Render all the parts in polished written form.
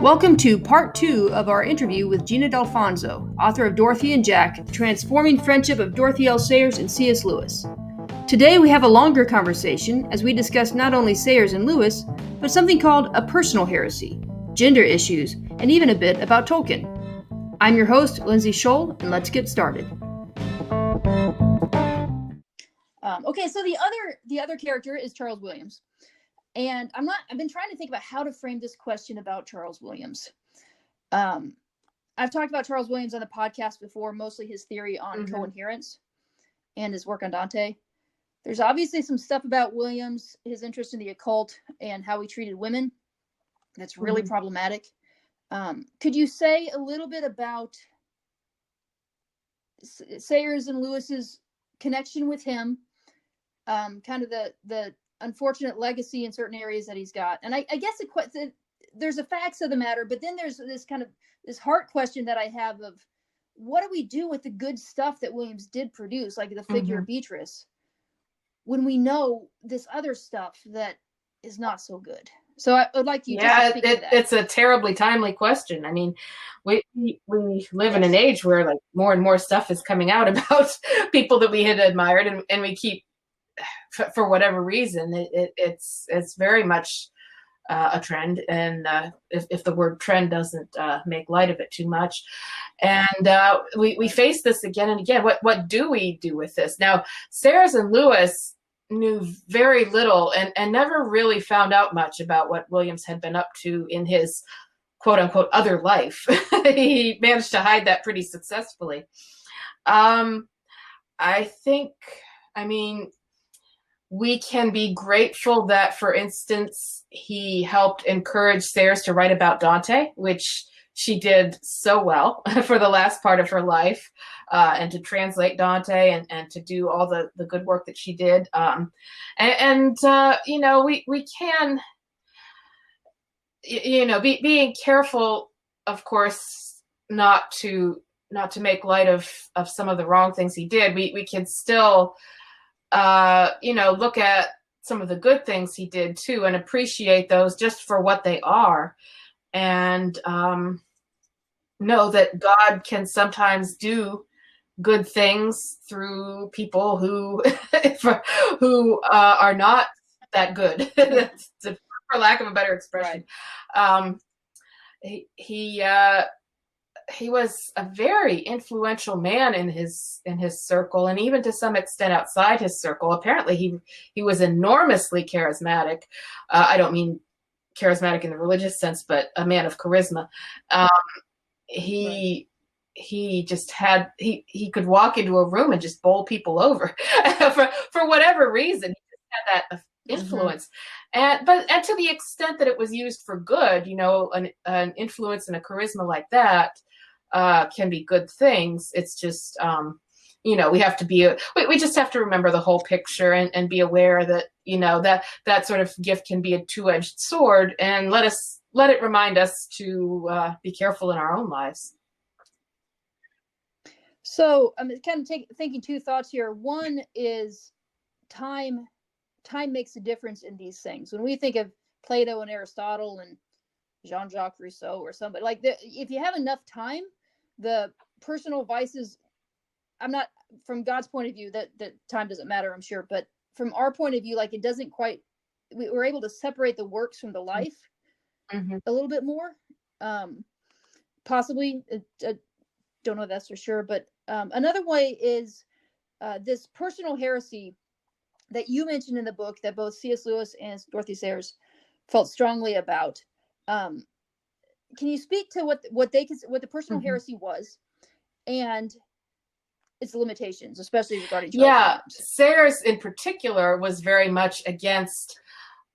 Welcome to part 2 of our interview with Gina Dalfonzo, author of Dorothy and Jack, The Transforming Friendship of Dorothy L. Sayers and C.S. Lewis. Today we have a longer conversation as we discuss not only Sayers and Lewis, but something called a personal heresy, gender issues, and even a bit about Tolkien. I'm your host, Lindsay Scholl, and let's get started. Okay, so the other character is Charles Williams. And I've been trying to think about how to frame this question about Charles Williams. I've talked about Charles Williams on the podcast before, mostly his theory on coherence and his work on Dante. There's obviously some stuff about Williams, his interest in the occult and how he treated women that's really problematic. Could you say a little bit about Sayers and Lewis's connection with him, kind of the unfortunate legacy in certain areas that he's got? And I guess there's a facts of the matter, but then there's this heart question that I have of what do we do with the good stuff that Williams did produce, like the figure of Beatrice, when we know this other stuff that is not so good? So I would like you to speak to that. It's a terribly timely question. I mean, we live in an age where like more and more stuff is coming out about people that we had admired, and we keep, for whatever reason, it's very much a trend, and if the word trend doesn't make light of it too much, and we face this again and again. What do we do with this? Now, Sayers and Lewis knew very little and never really found out much about what Williams had been up to in his quote unquote other life. He managed to hide that pretty successfully. We can be grateful that, for instance, he helped encourage Sayers to write about Dante, which she did so well for the last part of her life, and to translate Dante and to do all the good work that she did. We can, being careful, of course, not to make light of some of the wrong things he did. We can still look at some of the good things he did too and appreciate those just for what they are, and know that God can sometimes do good things through people who are not that good, for lack of a better expression. Right. He was a very influential man in his circle, and even to some extent outside his circle. Apparently he was enormously charismatic. I don't mean charismatic in the religious sense, but a man of charisma. He just had, he could walk into a room and just bowl people over for whatever reason. He just had that influence. And to the extent that it was used for good, an influence and a charisma like that can be good things. It's just, we have to be, we just have to remember the whole picture and be aware that, that sort of gift can be a two-edged sword, and let it remind us to be careful in our own lives. So I'm kind of thinking two thoughts here. One is time makes a difference in these things. When we think of Plato and Aristotle and Jean-Jacques Rousseau or somebody like that, if you have enough time, the personal vices, I'm not, from God's point of view, that time doesn't matter, I'm sure, but from our point of view, like, it doesn't quite, we're able to separate the works from the life a little bit more. Possibly, don't know if that's for sure, but another way is this personal heresy that you mentioned in the book that both C.S. Lewis and Dorothy Sayers felt strongly about. Can you speak to what the personal heresy was and its limitations, especially regarding Charles Williams? Sayers in particular was very much against,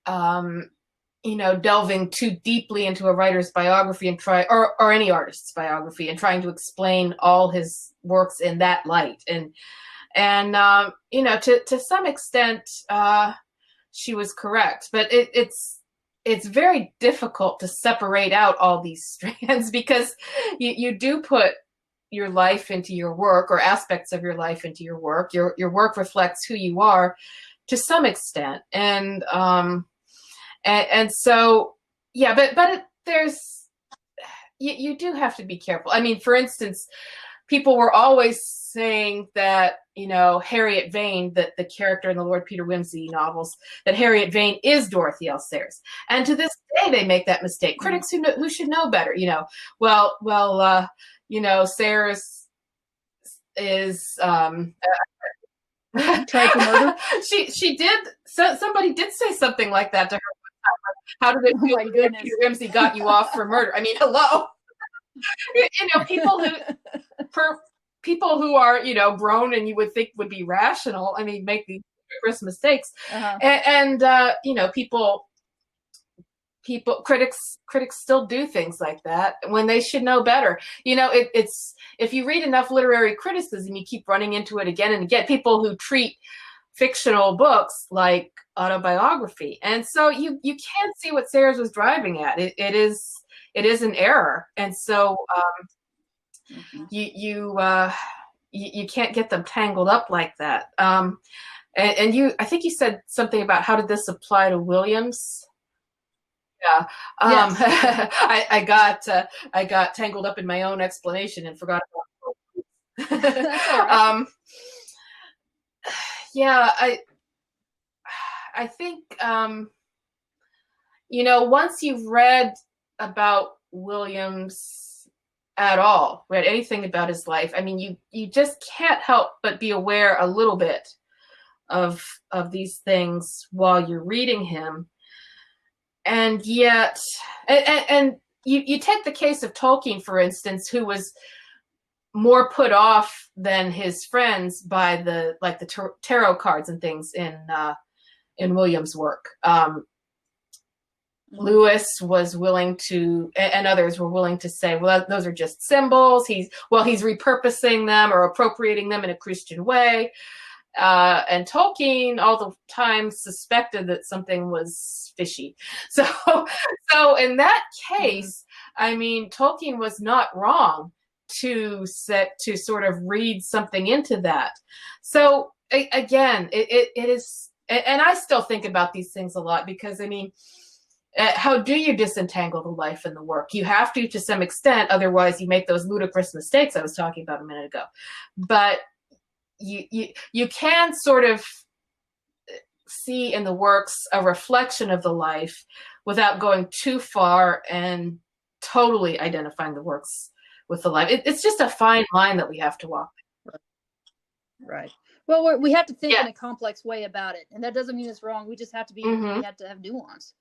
delving too deeply into a writer's biography and or any artist's biography and trying to explain all his works in that light. And to some extent, she was correct, but it's very difficult to separate out all these strands, because you do put your life into your work, or aspects of your life into your work. Your work reflects who you are to some extent. And so, yeah, but there's you do have to be careful. I mean, for instance, people were always saying that, Harriet Vane, that the character in the Lord Peter Wimsey novels, that Harriet Vane is Dorothy L. Sayers. And to this day, they make that mistake. Critics who should know better, Sayers is tried for murder. She did. So somebody did say something like that to her. How did it feel when Peter Wimsey got you off for murder? I mean, hello. People who are, grown and you would think would be rational, I mean, make these mistakes. And critics still do things like that when they should know better. It's if you read enough literary criticism, you keep running into it again and again. People who treat fictional books like autobiography, and so you can't see what Sayers was driving at. It is an error, and so you can't get them tangled up like that. And I think you said something about how did this apply to Williams? Yeah. Yes. I got tangled up in my own explanation and forgot about right. Yeah, I think once you've read about Williams at all, read anything about his life, I mean, you just can't help but be aware a little bit of these things while you're reading him. And yet, and you take the case of Tolkien, for instance, who was more put off than his friends by the tarot cards and things in Williams' work. Lewis was willing to, and others were willing to say, well, those are just symbols. He's repurposing them or appropriating them in a Christian way. And Tolkien all the time suspected that something was fishy. So in that case, I mean, Tolkien was not wrong to sort of read something into that. So again, it is, and I still think about these things a lot because, I mean, how do you disentangle the life and the work? You have to some extent, otherwise you make those ludicrous mistakes I was talking about a minute ago. But you can sort of see in the works a reflection of the life without going too far and totally identifying the works with the life. It's just a fine line that we have to walk. Right. Well, we have to think in a complex way about it, and that doesn't mean it's wrong. We just have to be. We have to have nuance.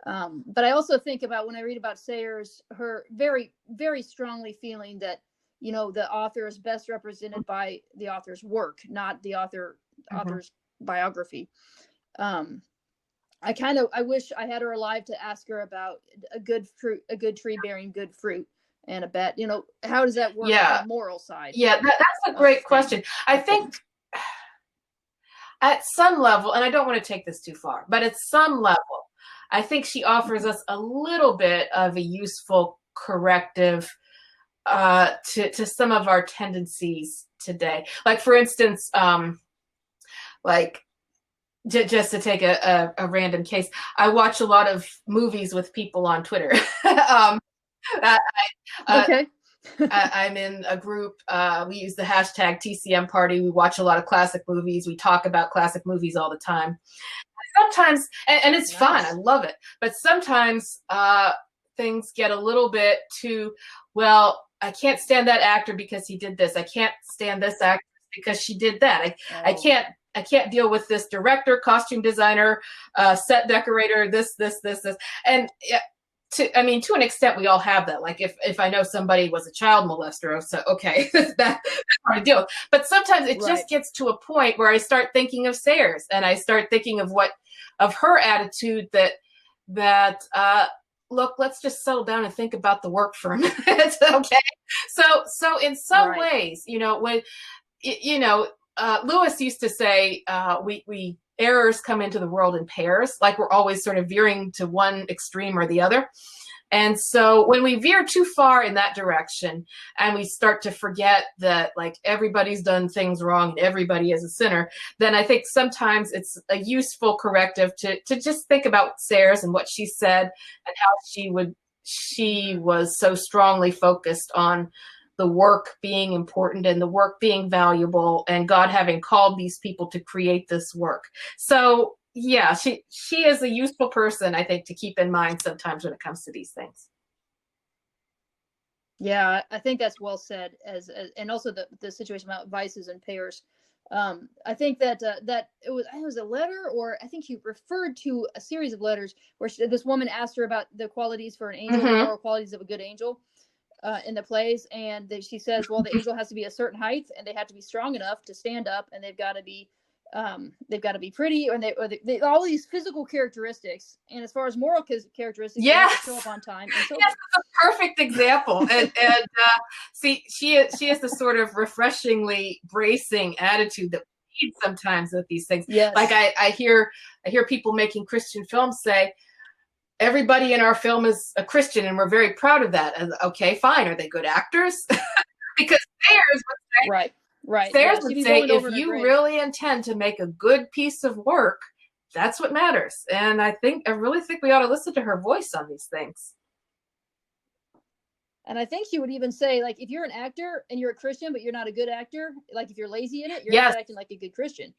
But I also think about when I read about Sayers, her very, very strongly feeling that the author is best represented by the author's work, not the author's biography. I wish I had her alive to ask her about a good tree bearing good fruit, and a bet. How does that work on the moral side? Yeah, that's a great question. I think at some level, and I don't want to take this too far, but at some level, I think she offers us a little bit of a useful corrective to some of our tendencies today. Like, for instance, just to take a random case, I watch a lot of movies with people on Twitter. Okay. I'm in a group. We use the hashtag TCM Party. We watch a lot of classic movies. We talk about classic movies all the time. Sometimes, and it's fun. I love it. But sometimes things get a little bit too, well, I can't stand that actor because he did this. I can't stand this actress because she did that. I can't deal with this director, costume designer, set decorator, this. And to an extent, we all have that. Like if I know somebody was a child molester, so okay, that's hard to deal with. But sometimes it just gets to a point where I start thinking of Sayers, and I start thinking of her attitude that look, let's just settle down and think about the work for a minute, okay? So in some ways, when Lewis used to say, we errors come into the world in pairs, like we're always sort of veering to one extreme or the other. And so when we veer too far in that direction and we start to forget that like everybody's done things wrong and everybody is a sinner, then I think sometimes it's a useful corrective to just think about Sayers and what she said and how she would she was so strongly focused on the work being important and the work being valuable and God having called these people to create this work. So yeah, she is a useful person, I think, to keep in mind sometimes when it comes to these things. Yeah, I think that's well said. And also the situation about vices and pairs. I think that that it was a letter, or I think he referred to a series of letters where this woman asked her about the qualities for an angel, the moral qualities of a good angel, in the plays, and she says, well, the angel has to be a certain height, and they have to be strong enough to stand up, and they've got to be pretty, or they all these physical characteristics. And as far as moral characteristics, yes, they have to show up on time. And so yes, that's a perfect example. And see, she has the sort of refreshingly bracing attitude that we need sometimes with these things. Yes. Like I hear people making Christian films say, everybody in our film is a Christian, and we're very proud of that. And okay, fine. Are they good actors? Because Sayers would say, right. Sayers would say, if you really intend to make a good piece of work, that's what matters. And I really think we ought to listen to her voice on these things. And I think she would even say, like, if you're an actor and you're a Christian, but you're not a good actor, like if you're lazy in it, you're not acting like a good Christian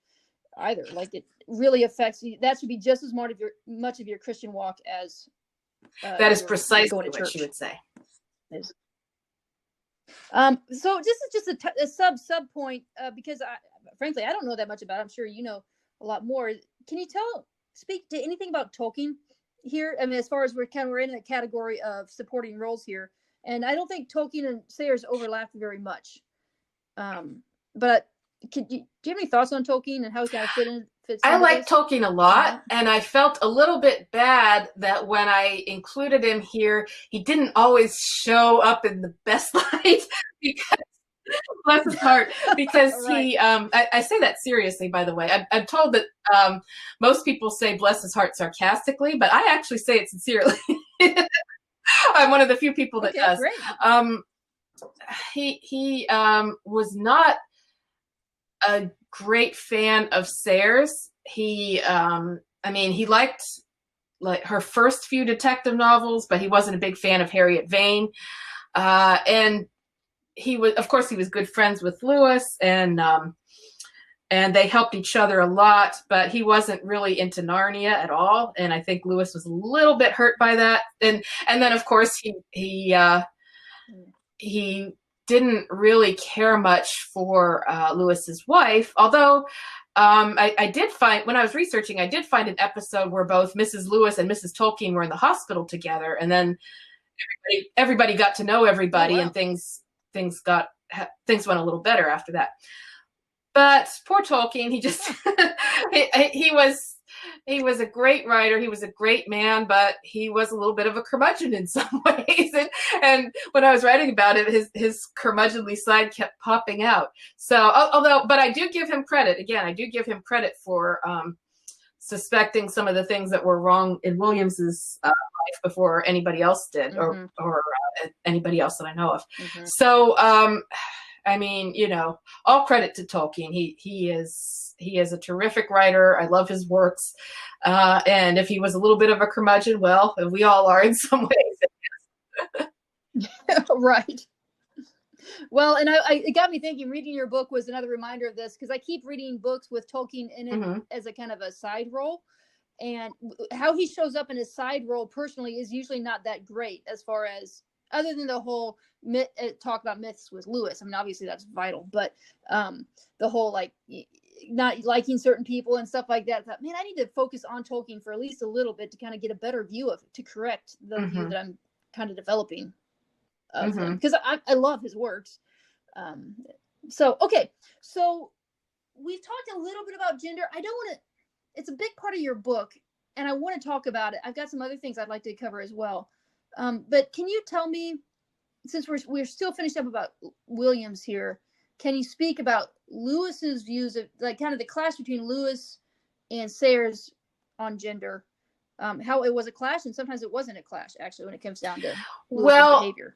either. Like, it really affects you. That should be just as much of your Christian walk as that is precisely what she would say. So this is just a sub point, because frankly, I don't know that much about it. I'm sure you know a lot more. Can you speak to anything about Tolkien here? I mean, as far as we're in a category of supporting roles here, and I don't think Tolkien and Sayers overlap very much. But do you have any thoughts on Tolkien and how he kind of fits? I like Tolkien a lot, and I felt a little bit bad that when I included him here, he didn't always show up in the best light, because bless his heart, because he, I say that seriously, by the way. I'm told that most people say bless his heart sarcastically, but I actually say it sincerely. I'm one of the few people that does. Great. He was not a great fan of Sayers. He liked like her first few detective novels, but he wasn't a big fan of Harriet Vane. And he was good friends with Lewis, and they helped each other a lot, but he wasn't really into Narnia at all. And I think Lewis was a little bit hurt by that. And then of course he didn't really care much for Lewis's wife, although I did find, when I was researching, I did find an episode where both Mrs. Lewis and Mrs. Tolkien were in the hospital together, and then everybody got to know everybody. Oh, wow. And things went a little better after that. But poor Tolkien, he just he was a great writer. He was a great man, but he was a little bit of a curmudgeon in some ways. And when I was writing about it, his curmudgeonly side kept popping out. So, but I do give him credit. Again, I do give him credit for suspecting some of the things that were wrong in Williams's life before anybody else did, or anybody else that I know of. Mm-hmm. So, I mean, all credit to Tolkien. He is a terrific writer. I love his works. And if he was a little bit of a curmudgeon, well, we all are in some ways. Right. Well, and it got me thinking, reading your book was another reminder of this, because I keep reading books with Tolkien in it as a kind of a side role. And how he shows up in his side role personally is usually not that great, as far as, other than the whole talk about myths with Lewis. I mean, obviously that's vital, but the whole, like, not liking certain people and stuff like that. I thought, man, I need to focus on Tolkien for at least a little bit to kind of get a better view of it, to correct the view that I'm kind of developing of him, because I love his works. So we've talked a little bit about gender. I don't want to, it's a big part of your book, and I want to talk about it. I've got some other things I'd like to cover as well. But can you tell me, since we're still finished up about Williams here, can you speak about Lewis's views of, like, kind of the clash between Lewis and Sayers on gender, how it was a clash, and sometimes it wasn't a clash, actually, when it comes down to Lewis's behavior?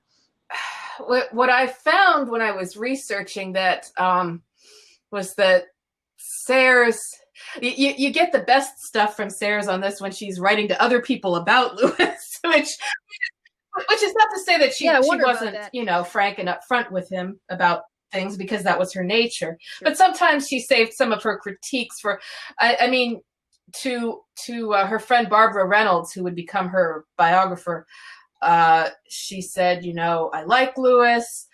What I found when I was researching that was that Sayers, you get the best stuff from Sayers on this when she's writing to other people about Lewis, which Which is not to say that she wasn't, that. you know, frank and upfront with him about things, because that was her nature. Sure. But sometimes she saved some of her critiques for, I mean, to her friend Barbara Reynolds, who would become her biographer. She said, you know, I like Lewis.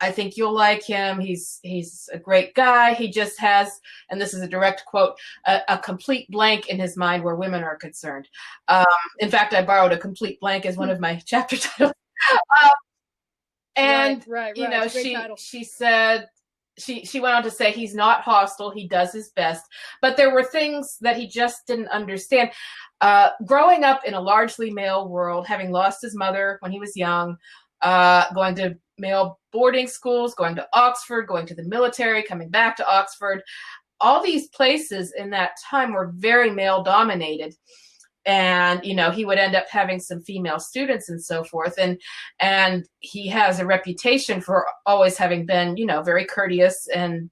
I think you'll like him. He's a great guy. He just has, and this is a direct quote, a complete blank in his mind where women are concerned. In fact, I borrowed a complete blank as one of my chapter titles. And right. You know, she said, she went on to say he's not hostile. He does his best, but there were things that he just didn't understand. Growing up in a largely male world, having lost his mother when he was young, going to male boarding schools, going to Oxford, going to the military, coming back to Oxford. All these places in that time were very male dominated. And, you know, he would end up having some female students and so forth. And he has a reputation for always having been, you know, very courteous and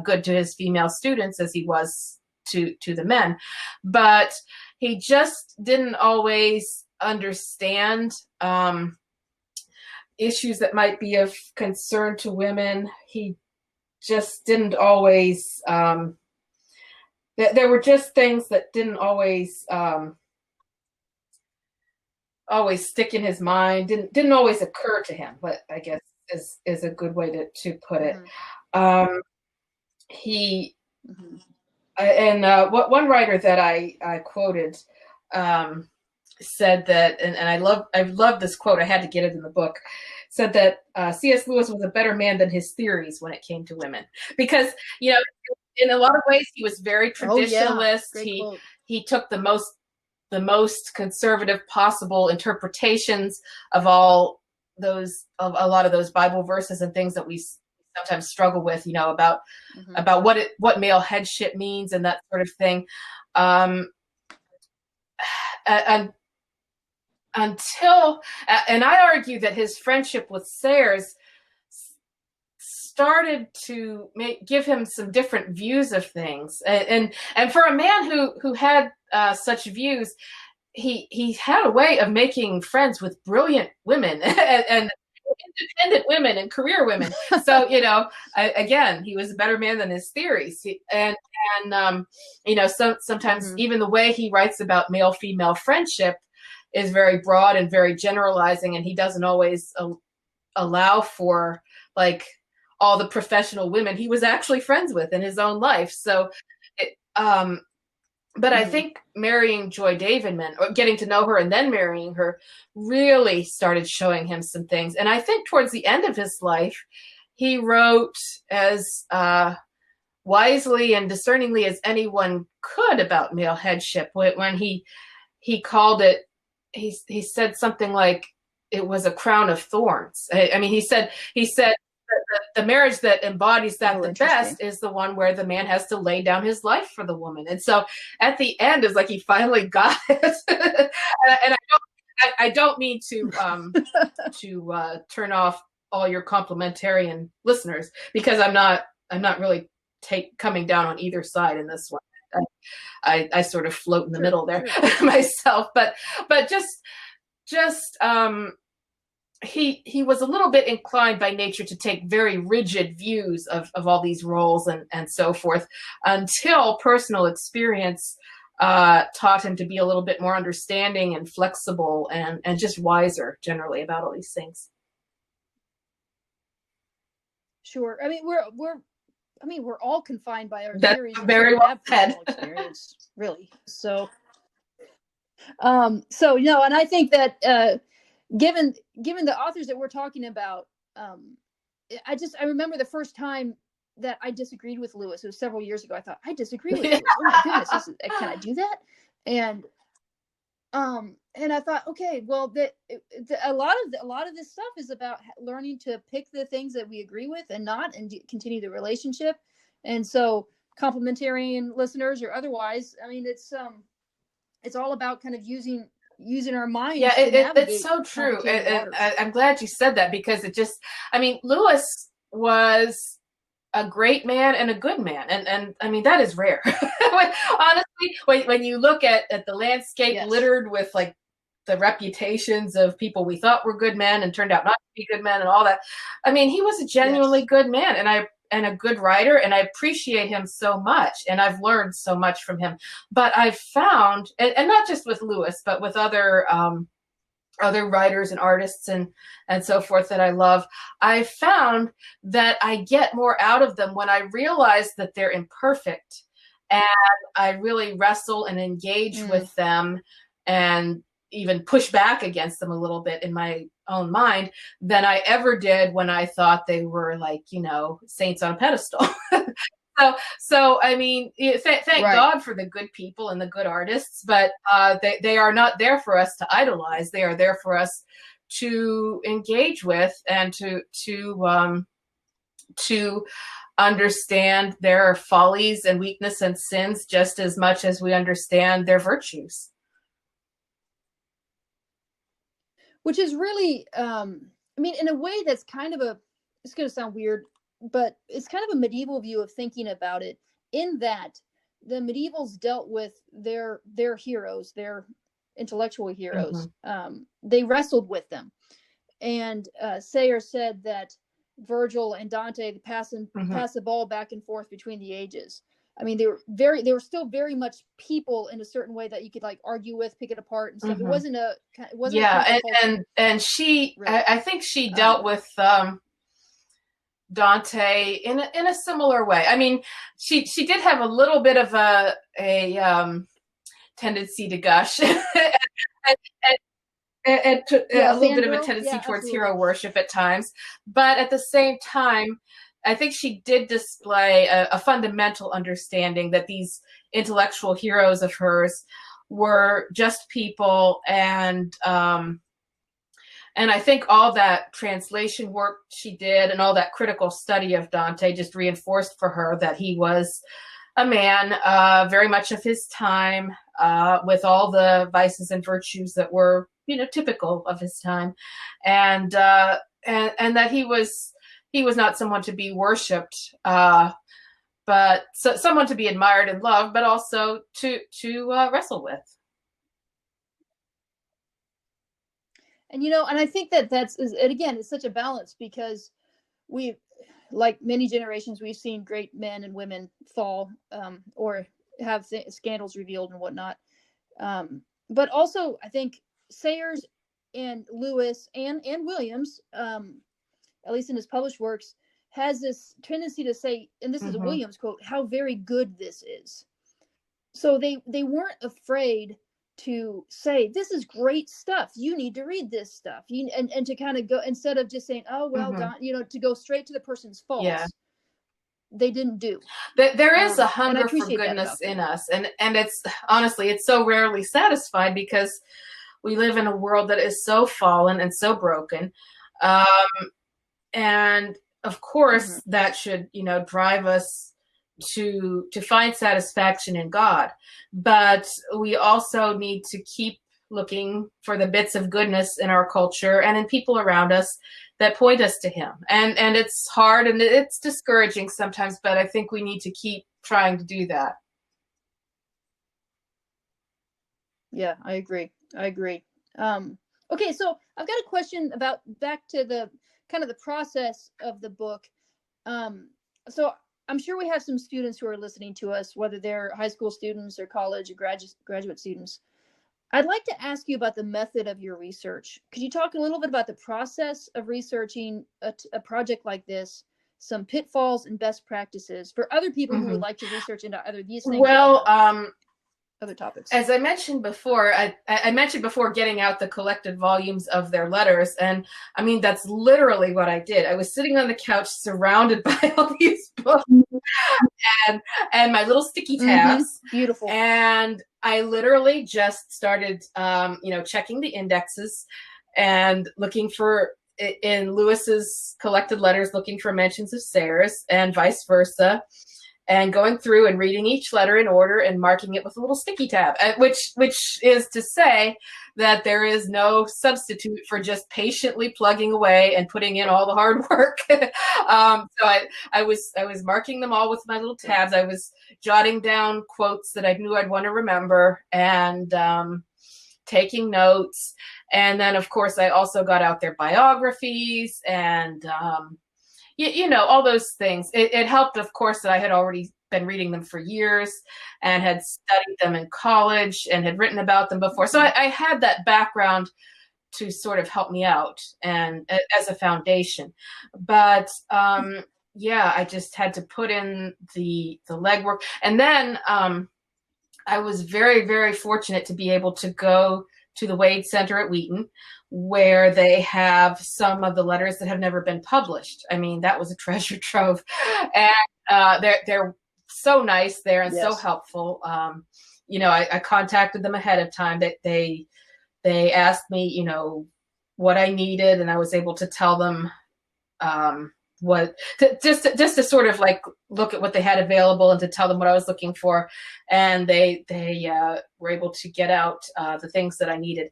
good to his female students, as he was to the men. But he just didn't always understand issues that might be of concern to women. He just didn't always, there were just things that didn't always stick in his mind, didn't always occur to him, but I guess is a good way to put it. Mm-hmm. One writer that I quoted said that, and I love this quote. I had to get it in the book. Said that C.S. Lewis was a better man than his theories when it came to women, because, you know, in a lot of ways he was very traditionalist. Oh, yeah. He took the most conservative possible interpretations of all those, of a lot of those Bible verses and things that we sometimes struggle with, you know, about what male headship means and that sort of thing. And I argue that his friendship with Sayers started to give him some different views of things, and for a man who had such views, he had a way of making friends with brilliant women and independent women and career women. So, you know, again, he was a better man than his theories, and you know, sometimes even the way he writes about male-female friendship is very broad and very generalizing, and he doesn't always allow for, like, all the professional women he was actually friends with in his own life. So, but I think marrying Joy Davidman, or getting to know her and then marrying her, really started showing him some things. And I think towards the end of his life, he wrote as wisely and discerningly as anyone could about male headship. When he called it, he said something like it was a crown of thorns. I mean, he said the marriage that embodies that the best is the one where the man has to lay down his life for the woman. And so at the end, it's like he finally got it. And I don't mean to turn off all your complimentarian listeners, because I'm not really coming down on either side in this one. I sort of float in the middle there myself, but just he was a little bit inclined by nature to take very rigid views of all these roles and so forth, until personal experience taught him to be a little bit more understanding and flexible and just wiser generally about all these things. Sure. I mean, we're all confined by our theories. That's very well said. Experience, really. So, you know, and I think that given the authors that we're talking about, I remember the first time that I disagreed with Lewis. It was several years ago. I thought, I disagree with Lewis. Oh my goodness, can I do that? And I thought, okay, well, a lot of this stuff is about learning to pick the things that we agree with and not, and continue the relationship. And so, complementarian listeners or otherwise, I mean, it's all about kind of using our minds. Yeah, it's so true. And I'm glad you said that, because Lewis was a great man and a good man. And I mean, that is rare. Honestly, when you look at the landscape littered with, like, the reputations of people we thought were good men and turned out not to be good men and all that. I mean, he was a genuinely good man, and a good writer, and I appreciate him so much, and I've learned so much from him. But I've found, and not just with Lewis, but with other writers and artists and so forth that I love, I found that I get more out of them when I realize that they're imperfect, and I really wrestle and engage with them and even push back against them a little bit in my own mind than I ever did when I thought they were like, saints on a pedestal. So I mean, thank God for the good people and the good artists, but they are not there for us to idolize. They are there for us to engage with and to understand their follies and weakness and sins just as much as we understand their virtues. Which is really, I mean, in a way that's kind of it's going to sound weird, but it's kind of a medieval view of thinking about it, in that the medievals dealt with their heroes, their intellectual heroes. They wrestled with them. And Sayre said that Virgil and Dante pass the ball back and forth between the ages. I mean, they were still very much people in a certain way that you could like argue with, pick it apart and stuff. It wasn't and she, really. I think she dealt with Dante in a similar way. I mean, she did have a little bit of a tendency to gush and a little bit of a tendency towards hero worship at times, but at the same time, I think she did display a fundamental understanding that these intellectual heroes of hers were just people, and I think all that translation work she did and all that critical study of Dante just reinforced for her that he was a man very much of his time, with all the vices and virtues that were, typical of his time, and that he was not someone to be worshipped, but someone to be admired and loved, but also to wrestle with. And and I think it's such a balance, because we, like many generations, we've seen great men and women fall, or have scandals revealed and whatnot. But also, I think Sayers and Lewis and Williams, at least in his published works, has this tendency to say, and this is a Williams quote, how very good this is. So they weren't afraid to say, this is great stuff, you need to read this stuff, and to kind of go, instead of just saying, oh well, to go straight to the person's faults. Yeah. They didn't do. There is a hunger for goodness in us, and it's honestly, it's so rarely satisfied, because we live in a world that is so fallen and so broken, and of course that should drive us to find satisfaction in God, but we also need to keep looking for the bits of goodness in our culture and in people around us that point us to him, and it's hard and it's discouraging sometimes, but I think we need to keep trying to do that. Yeah, I agree. Okay, so I've got a question about back to the kind of the process of the book. So I'm sure we have some students who are listening to us, whether they're high school students or college or graduate students. I'd like to ask you about the method of your research. Could you talk a little bit about the process of researching a project like this, some pitfalls and best practices for other people who would like to research into either these things? Well, other topics. As I mentioned before, I mentioned before getting out the collected volumes of their letters, and I mean, that's literally what I did. I was sitting on the couch surrounded by all these books and my little sticky tabs. Beautiful. And I literally just started, checking the indexes and looking for, in Lewis's collected letters, looking for mentions of Sayre's and vice versa, and going through and reading each letter in order and marking it with a little sticky tab, which is to say that there is no substitute for just patiently plugging away and putting in all the hard work. So I was marking them all with my little tabs. I was jotting down quotes that I knew I'd want to remember, and taking notes. And then, of course, I also got out their biographies and, all those things. It helped, of course, that I had already been reading them for years and had studied them in college and had written about them before. So I had that background to sort of help me out and as a foundation. But I just had to put in the legwork. And then I was very, very fortunate to be able to go to the Wade Center at Wheaton, where they have some of the letters that have never been published. I mean, that was a treasure trove. And they're so nice there and so helpful. I contacted them ahead of time. That they asked me, what I needed, and I was able to tell them just to sort of like look at what they had available and to tell them what I was looking for. And they were able to get out the things that I needed.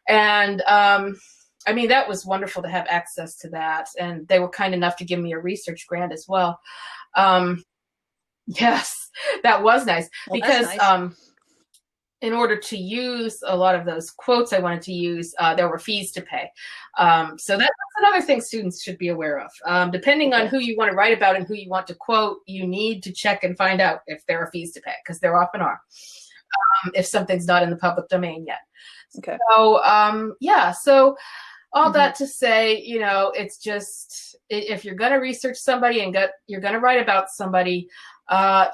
And that was wonderful to have access to that. And they were kind enough to give me a research grant as well. Yes, that was nice, because nice. In order to use a lot of those quotes I wanted to use, there were fees to pay. So that's another thing students should be aware of. Depending on who you want to write about and who you want to quote, you need to check and find out if there are fees to pay, because there often are, if something's not in the public domain yet. Okay. So, so all that to say, it's just, if you're going to research somebody and you're going to write about somebody,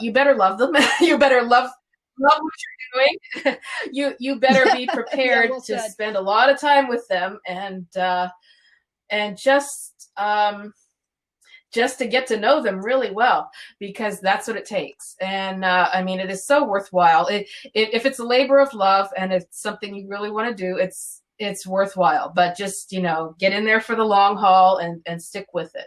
you better love them. You better love what you're doing. You better be prepared to spend a lot of time with them and just to get to know them really well, because that's what it takes. And it is so worthwhile. If it's a labor of love and it's something you really want to do, it's worthwhile. But just get in there for the long haul and stick with it.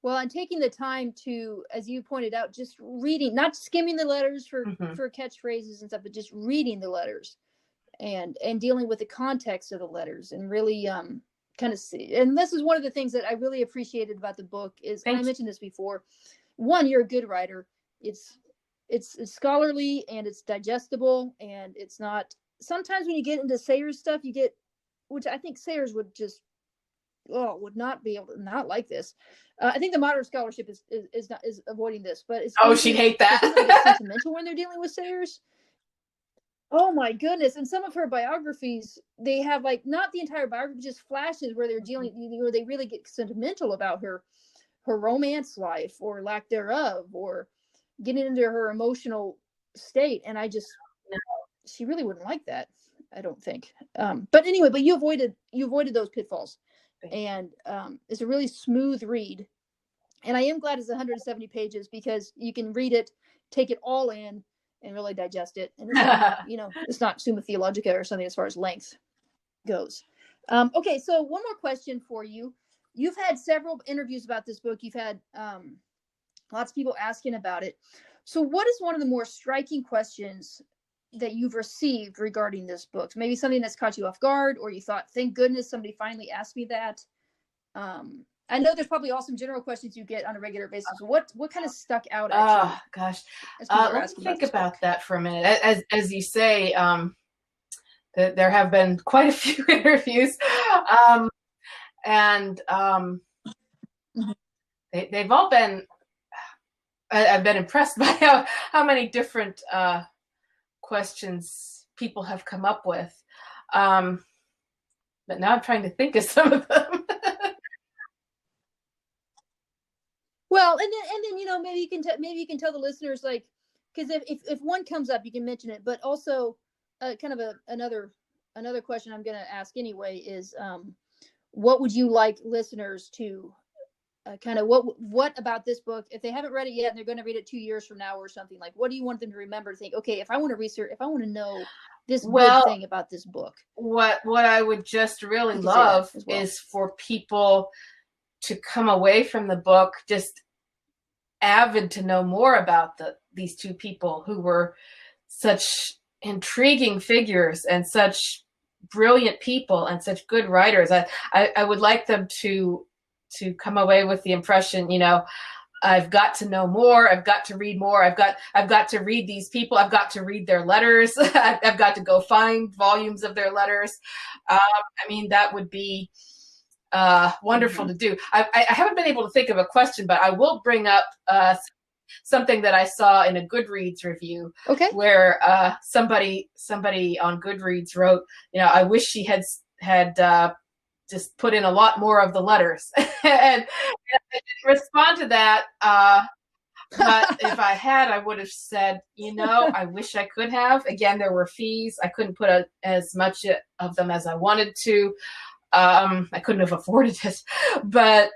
Well, and taking the time to, as you pointed out, just reading, not skimming the letters for catchphrases and stuff, but just reading the letters and dealing with the context of the letters and really kind of see. And this is one of the things that I really appreciated about the book is, and I mentioned this before, one, you're a good writer. It's scholarly and it's digestible, and it's not, sometimes when you get into Sayers stuff, you get, which I think Sayers would would not be able to not like this. I think the modern scholarship is avoiding this, but it's she'd hate that. Get sentimental when they're dealing with Sayers. Oh my goodness! And some of her biographies, they have like not the entire biography, just flashes where they're dealing, where they really get sentimental about her romance life or lack thereof, or getting into her emotional state. And I just, she really wouldn't like that, I don't think. But anyway, but you avoided those pitfalls. And it's a really smooth read, and I am glad it's 170 pages, because you can read it, take it all in, and really digest it. And it's not, it's not Summa Theologica or something as far as length goes. Okay, so one more question for you. You've had several interviews about this book. You've had lots of people asking about it. So what is one of the more striking questions that you've received regarding this book? Maybe something that's caught you off guard, or you thought, thank goodness somebody finally asked me that. I know there's probably all some general questions you get on a regular basis. What kind of stuck out at you? Oh gosh, let me think about that for a minute. As you say, there have been quite a few interviews, and they've all been. I've been impressed by how many different questions people have come up with, but now I'm trying to think of some of them. Well, and then maybe you can tell the listeners, like, because if one comes up, you can mention it. But also, kind of another question I'm going to ask anyway is, what would you like listeners to kind of what about this book, if they haven't read it yet and they're going to read it 2 years from now or something, like, what do you want them to remember, to think, okay, if I want to research, if I want to know this good thing about this book? What I would just really love is for people to come away from the book just avid to know more about these two people who were such intriguing figures and such brilliant people and such good writers. I would like them to come away with the impression, I've got to know more. I've got to read more. I've got to read these people. I've got to read their letters. I've got to go find volumes of their letters. I mean, that would be wonderful to do. I haven't been able to think of a question, but I will bring up something that I saw in a Goodreads review, where somebody on Goodreads wrote, I wish she had just put in a lot more of the letters, and respond to that. But if I had, I would have said, I wish I could have. Again, there were fees. I couldn't put as much of them as I wanted to. I couldn't have afforded it, but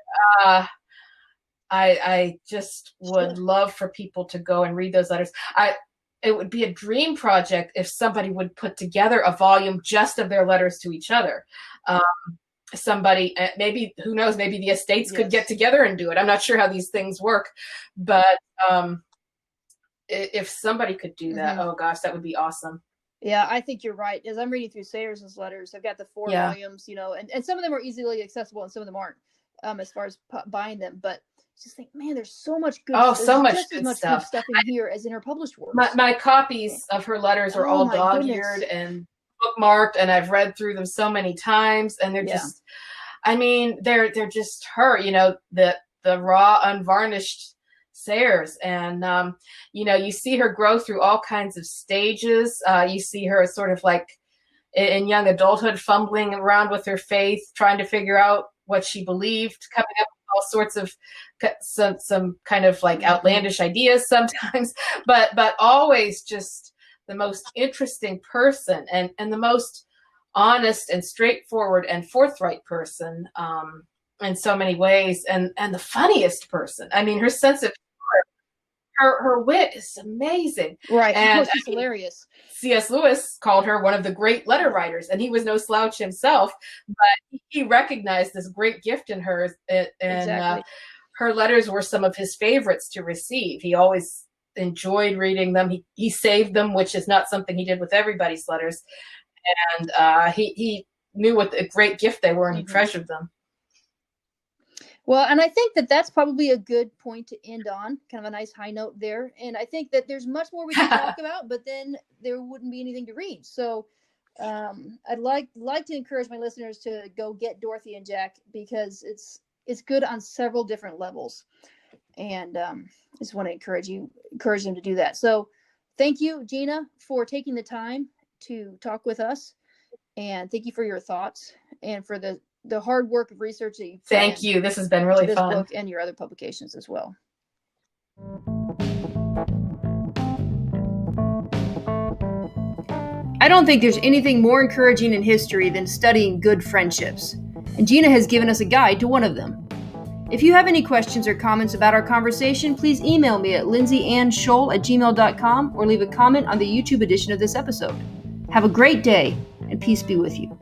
I just would love for people to go and read those letters. It would be a dream project if somebody would put together a volume just of their letters to each other. Somebody, maybe, who knows, maybe the estates could get together and do it. I'm not sure how these things work, but if somebody could do that, oh gosh, that would be awesome. Yeah, I think you're right. As I'm reading through Sayers' letters, I've got the 4 volumes, and some of them are easily accessible and some of them aren't, as far as buying them. But just think, man, there's so much good. So much just good as much stuff. Good stuff in here as in her published works. My copies of her letters are all dog-eared and bookmarked, and I've read through them so many times, and they're just, I mean, they're just her, the raw, unvarnished Sayers. And you see her grow through all kinds of stages. You see her sort of like in young adulthood, fumbling around with her faith, trying to figure out what she believed, coming up with all sorts of some kind of like outlandish ideas sometimes, but always just the most interesting person, and the most honest and straightforward and forthright person in so many ways, and the funniest person. I mean, her sense of her wit is amazing. Right. And she's hilarious. C.S. Lewis called her one of the great letter writers, and he was no slouch himself, but he recognized this great gift in her, and her letters were some of his favorites to receive. He always enjoyed reading them. He saved them, which is not something he did with everybody's letters. And he knew what a great gift they were, and he treasured them. Well, and I think that that's probably a good point to end on, kind of a nice high note there. And I think that there's much more we can talk about, but then there wouldn't be anything to read. So I'd like to encourage my listeners to go get Dorothy and Jack, because it's good on several different levels. And I just want to encourage them to do that. So thank you, Gina, for taking the time to talk with us. And thank you for your thoughts and for the hard work of research that you've done. Thank you. This has been really fun. This book and your other publications as well. I don't think there's anything more encouraging in history than studying good friendships. And Gina has given us a guide to one of them. If you have any questions or comments about our conversation, please email me at lindsayannschol@gmail.com or leave a comment on the YouTube edition of this episode. Have a great day, and peace be with you.